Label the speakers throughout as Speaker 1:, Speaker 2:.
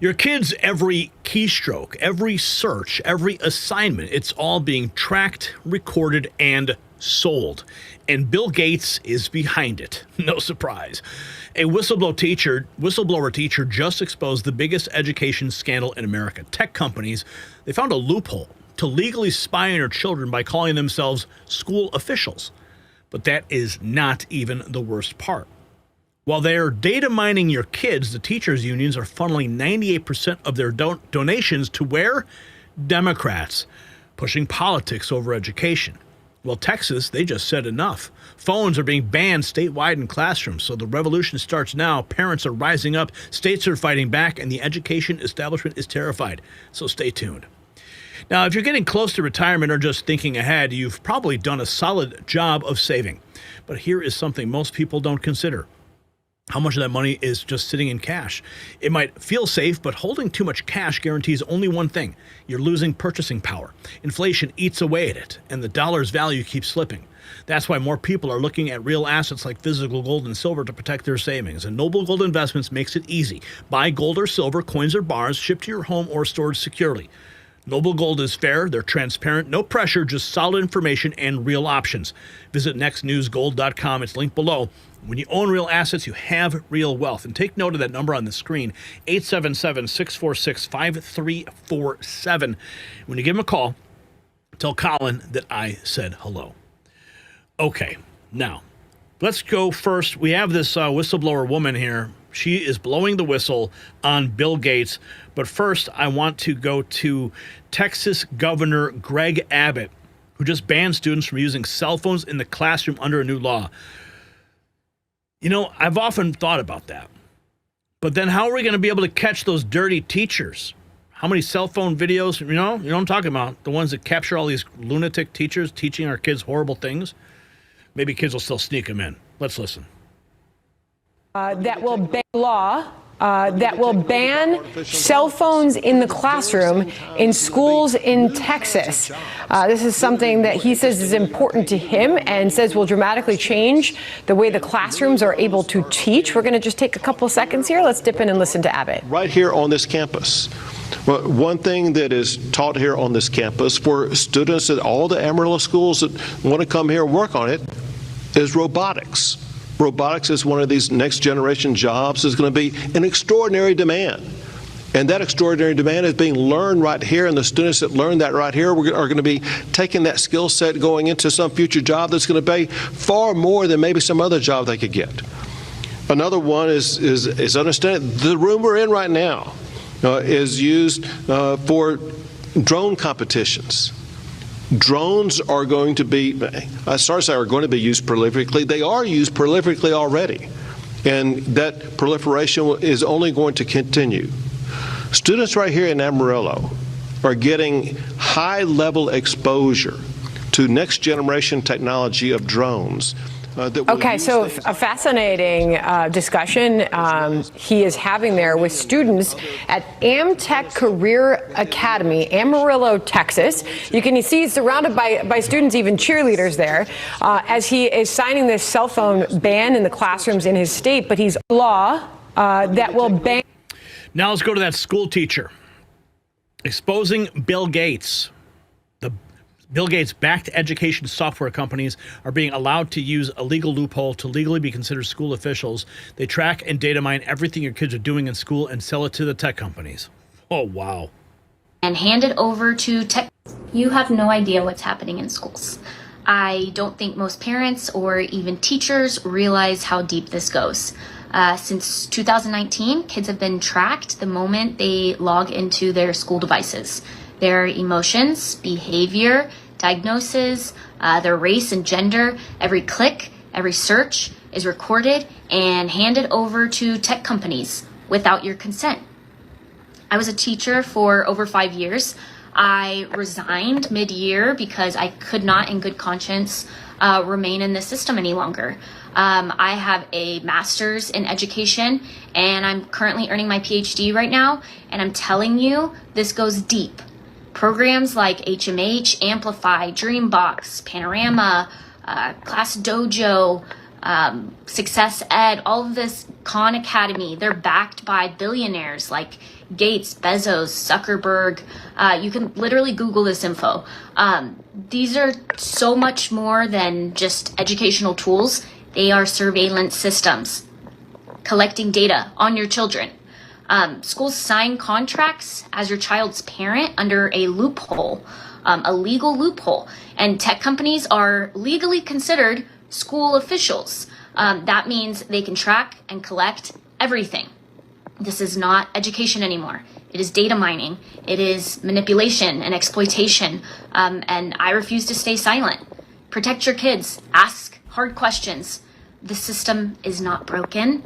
Speaker 1: Your kids' every keystroke, every search, every assignment, it's all being tracked, recorded, and sold. And Bill Gates is behind it. No surprise. A whistleblower teacher just exposed the biggest education scandal in America. Tech companies, they found a loophole to legally spy on your children by calling themselves school officials. But that is not even the worst part. While they're data mining your kids, the teachers' unions are funneling 98% of their donations to where? Democrats, pushing politics over education. Well, Texas, they just said enough. Phones are being banned statewide in classrooms, so the revolution starts now. Parents are rising up, states are fighting back, and the education establishment is terrified. So stay tuned. Now, if you're getting close to retirement or just thinking ahead, you've probably done a solid job of saving. But here is something most people don't consider. How much of that money is just sitting in cash? It might feel safe, but holding too much cash guarantees only one thing. You're losing purchasing power. Inflation eats away at it, and the dollar's value keeps slipping. That's why more people are looking at real assets like physical gold and silver to protect their savings. And Noble Gold Investments makes it easy. Buy gold or silver, coins or bars, shipped to your home or stored securely. Noble Gold is fair, they're transparent, no pressure, just solid information and real options. Visit nextnewsgold.com, it's linked below. When you own real assets, you have real wealth. And take note of that number on the screen, 877-646-5347. When you give them a call, tell Colin that I said hello. Okay, now, let's go first. We have this whistleblower woman here. She is blowing the whistle on Bill Gates. But first, I want to go to Texas Governor Greg Abbott, who just banned students from using cell phones in the classroom under a new law. You know, I've often thought about that. But then how are we going to be able to catch those dirty teachers? How many cell phone videos, you know what I'm talking about? The ones that capture all these lunatic teachers teaching our kids horrible things. Maybe kids will still sneak them in. Let's listen.
Speaker 2: That will ban cell phones in the classroom in schools in Texas. This is something that he says is important to him and says will dramatically change the way the classrooms are able to teach. We're going to just take a couple of seconds here. Let's dip in and listen to Abbott.
Speaker 3: Right here on this campus. Well, one thing that is taught here on this campus for students at all the Amarillo schools that want to come here and work on it is robotics. Robotics is one of these next generation jobs that's going to be in extraordinary demand. And that extraordinary demand is being learned right here, and the students that learn that right here are going to be taking that skill set going into some future job that's going to pay far more than maybe some other job they could get. Another one is understanding the room we're in right now is used for drone competitions. Drones are going to be, are going to be used prolifically. They are used prolifically already, and that proliferation is only going to continue. Students right here in Amarillo are getting high-level exposure to next-generation technology of drones.
Speaker 2: Okay, so a fascinating discussion he is having there with students at Amtech Career Academy, Amarillo, Texas. You can see he's surrounded by students, even cheerleaders there, as he is signing this cell phone ban in the classrooms in his state. But he's law that will ban.
Speaker 1: Now let's go to that school teacher exposing Bill Gates. Bill Gates-backed education software companies are being allowed to use a legal loophole to legally be considered school officials. They track and data mine everything your kids are doing in school and sell it to the tech companies. Oh, wow.
Speaker 4: And hand it over to tech. You have no idea what's happening in schools. I don't think most parents or even teachers realize how deep this goes. Since 2019, kids have been tracked the moment they log into their school devices. Their emotions, behavior, diagnosis, their race and gender, every click, every search is recorded and handed over to tech companies without your consent. I was a teacher for over 5 years. I resigned mid-year because I could not in good conscience remain in this system any longer. I have a master's in education and I'm currently earning my PhD right now, and I'm telling you, this goes deep. Programs like HMH, Amplify, Dreambox, Panorama, Class Dojo, Success Ed, all of this Khan Academy, they're backed by billionaires like Gates, Bezos, Zuckerberg. You can literally Google this info. These are so much more than just educational tools. They are surveillance systems, collecting data on your children. Schools sign contracts as your child's parent under a loophole, a legal loophole. And tech companies are legally considered school officials. That means they can track and collect everything. This is not education anymore. It is data mining. It is manipulation and exploitation. And I refuse to stay silent. Protect your kids. Ask hard questions. The system is not broken.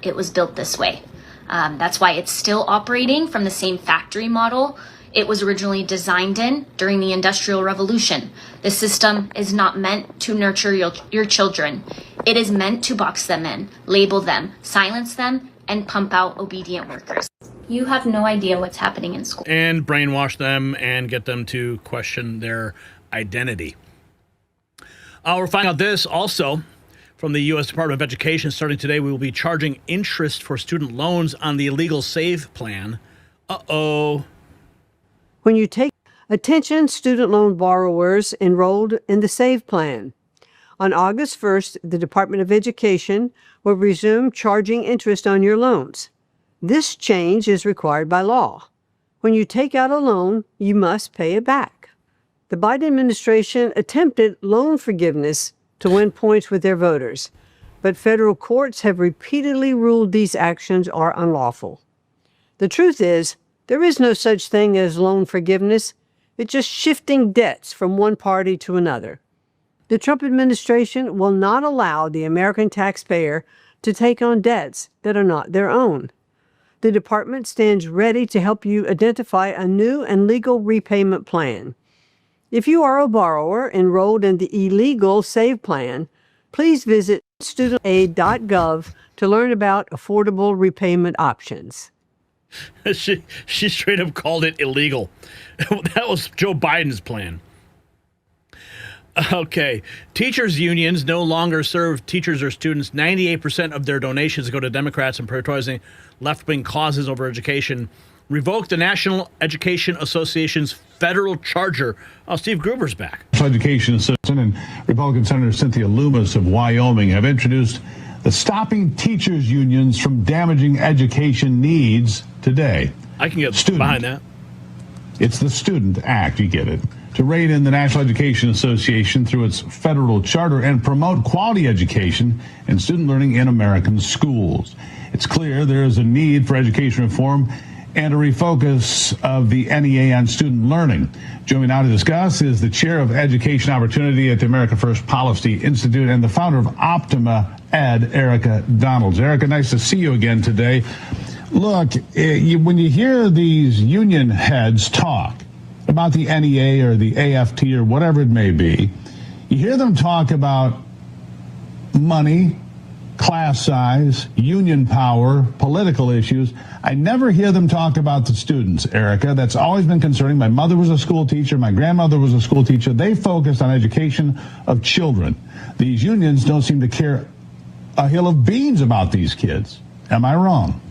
Speaker 4: It was built this way. That's why it's still operating from the same factory model it was originally designed in during the Industrial Revolution. The system is not meant to nurture your children. It is meant to box them in, label them, silence them, and pump out obedient workers. You have no idea what's happening in school.
Speaker 1: And brainwash them and get them to question their identity. We're finding out this also from the U.S. Department of Education. Starting today, we will be charging interest for student loans on the illegal Save plan. Uh-oh.
Speaker 5: When you take attention, student loan borrowers enrolled in the Save plan. On August 1st, the Department of Education will resume charging interest on your loans. This change is required by law. When you take out a loan, you must pay it back. The Biden administration attempted loan forgiveness to win points with their voters, but federal courts have repeatedly ruled these actions are unlawful. The truth is, there is no such thing as loan forgiveness. It's just shifting debts from one party to another. The Trump administration will not allow the American taxpayer to take on debts that are not their own. The department stands ready to help you identify a new and legal repayment plan. If you are a borrower enrolled in the illegal Save plan, please visit studentaid.gov to learn about affordable repayment options.
Speaker 1: She straight up called it illegal. That was Joe Biden's plan. Okay. Teachers' unions no longer serve teachers or students. 98% of their donations go to Democrats and prioritizing left-wing causes over education. Revoke the National Education Association's federal charter. Oh, Steve Gruber's back.
Speaker 6: Education Assistant and Republican Senator Cynthia Lummis of Wyoming have introduced the Stopping Teachers Unions from Damaging Education Needs today.
Speaker 1: I can get behind that.
Speaker 6: It's the Student Act, you get it, to rein in the National Education Association through its federal charter and promote quality education and student learning in American schools. It's clear there is a need for education reform and a refocus of the NEA on student learning. Joining me now to discuss is the chair of education opportunity at the America First Policy Institute and the founder of Optima Ed, Erica Donalds. Erica, nice to see you again today. Look, when you hear these union heads talk about the NEA or the AFT or whatever it may be, you hear them talk about money, class size, union power, political issues. I never hear them talk about the students, Erica. That's always been concerning. My mother was a school teacher. My grandmother was a school teacher. They focused on education of children. These unions don't seem to care a hill of beans about these kids. Am I wrong?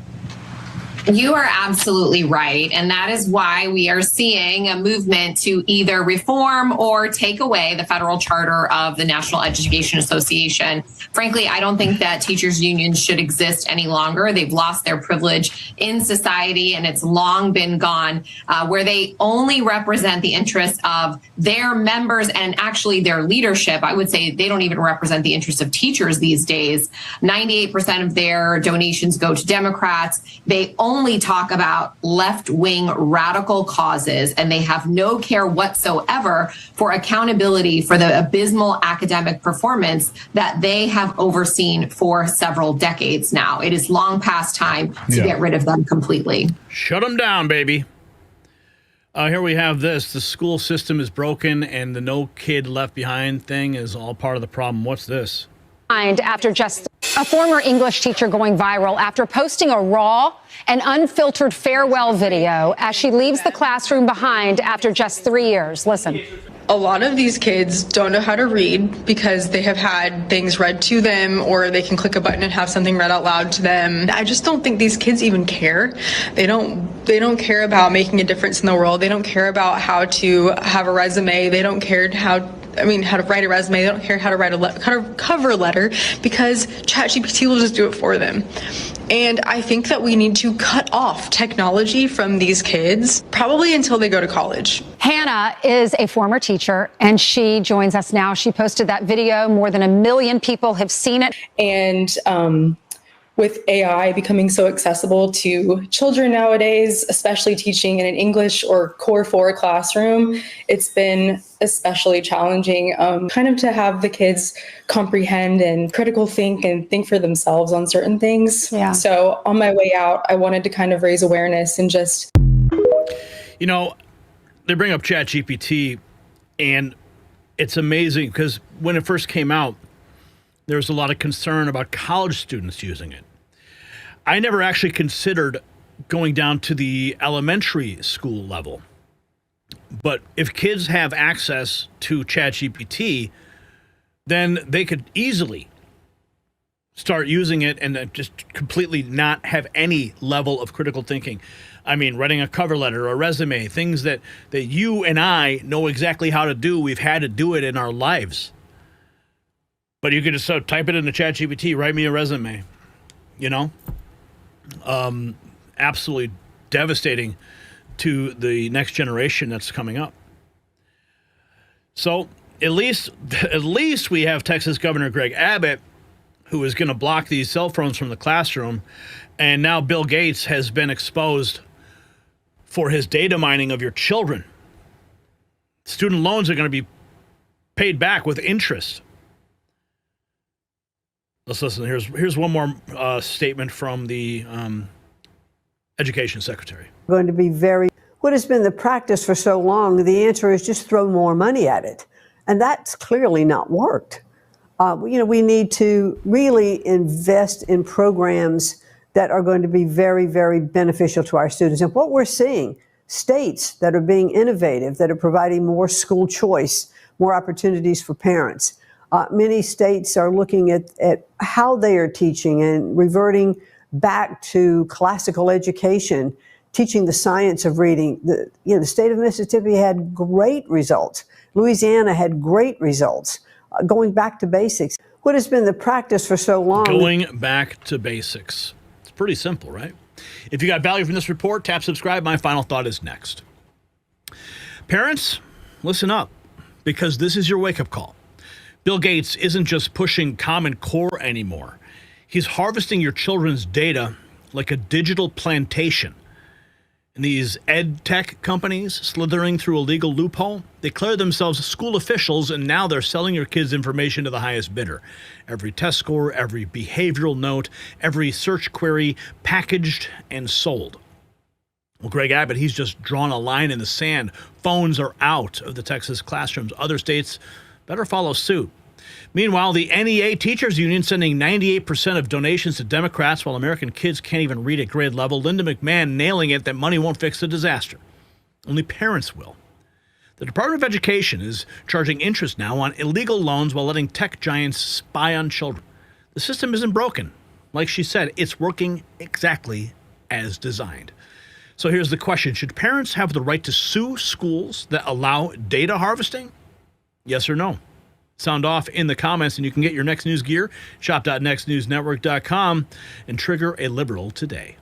Speaker 7: You are absolutely right. And that is why we are seeing a movement to either reform or take away the federal charter of the National Education Association. Frankly, I don't think that teachers' unions should exist any longer. They've lost their privilege in society, and it's long been gone, where they only represent the interests of their members and actually their leadership. I would say they don't even represent the interests of teachers these days. 98% of their donations go to Democrats. They only talk about left-wing radical causes, and they have no care whatsoever for accountability for the abysmal academic performance that they have overseen for several decades now. It is long past time to get rid of them completely.
Speaker 1: Shut them down, baby. Here we have this. The school system is broken, and the no kid left behind thing is all part of the problem. What's this?
Speaker 8: After just a former English teacher going viral after posting a raw and unfiltered farewell video as she leaves the classroom behind after just 3 years. Listen.
Speaker 9: a lot of these kids don't know how to read because they have had things read to them, or they can click a button and have something read out loud to them. I just don't think these kids even care. They don't care about making a difference in the world. They don't care about how to have a resume. They don't care how to write a resume. They don't care how to write a cover letter, because ChatGPT will just do it for them. And I think that we need to cut off technology from these kids, probably until they go to college.
Speaker 8: Hannah is a former teacher, and she joins us now. She posted that video. More than 1 million people have seen it.
Speaker 9: And with AI becoming so accessible to children nowadays, especially teaching in an English or Core 4 classroom, it's been especially challenging kind of to have the kids comprehend and critical think and think for themselves on certain things. Yeah. So on my way out, I wanted to kind of raise awareness and just...
Speaker 1: You know, they bring up ChatGPT, and it's amazing because when it first came out, there was a lot of concern about college students using it. I never actually considered going down to the elementary school level. But if kids have access to ChatGPT, then they could easily start using it and just completely not have any level of critical thinking. I mean, writing a cover letter, a resume, things that you and I know exactly how to do. We've had to do it in our lives. But you could just type it into ChatGPT, write me a resume, you know? Absolutely devastating to the next generation that's coming up. So at least we have Texas Governor Greg Abbott, who is going to block these cell phones from the classroom. And now Bill Gates has been exposed for his data mining of your children. Student loans are going to be paid back with interest. Let's listen. Here's one more statement from the Education Secretary.
Speaker 5: Going to be what has been the practice for so long, the answer is just throw more money at it. And that's clearly not worked. We need to really invest in programs that are going to be very, very beneficial to our students. And what we're seeing, states that are being innovative, that are providing more school choice, more opportunities for parents. Many states are looking at how they are teaching and reverting back to classical education, teaching the science of reading. The state of Mississippi had great results. Louisiana had great results, going back to basics. What has been the practice for so long?
Speaker 1: Going back to basics. It's pretty simple, right? If you got value from this report, tap subscribe. My final thought is next. Parents, listen up, because this is your wake-up call. Bill Gates isn't just pushing Common Core anymore. He's harvesting your children's data like a digital plantation. And these ed tech companies slithering through a legal loophole, they declare themselves school officials, and now they're selling your kids' information to the highest bidder. Every test score, every behavioral note, every search query packaged and sold. Well, Greg Abbott, he's just drawn a line in the sand. Phones are out of the Texas classrooms. Other states better follow suit. Meanwhile, the NEA Teachers Union sending 98% of donations to Democrats while American kids can't even read at grade level. Linda McMahon nailing it that money won't fix the disaster. Only parents will. The Department of Education is charging interest now on illegal loans while letting tech giants spy on children. The system isn't broken. Like she said, it's working exactly as designed. So here's the question. Should parents have the right to sue schools that allow data harvesting? Yes or no? Sound off in the comments, and you can get your next news gear, shop.nextnewsnetwork.com, and trigger a liberal today.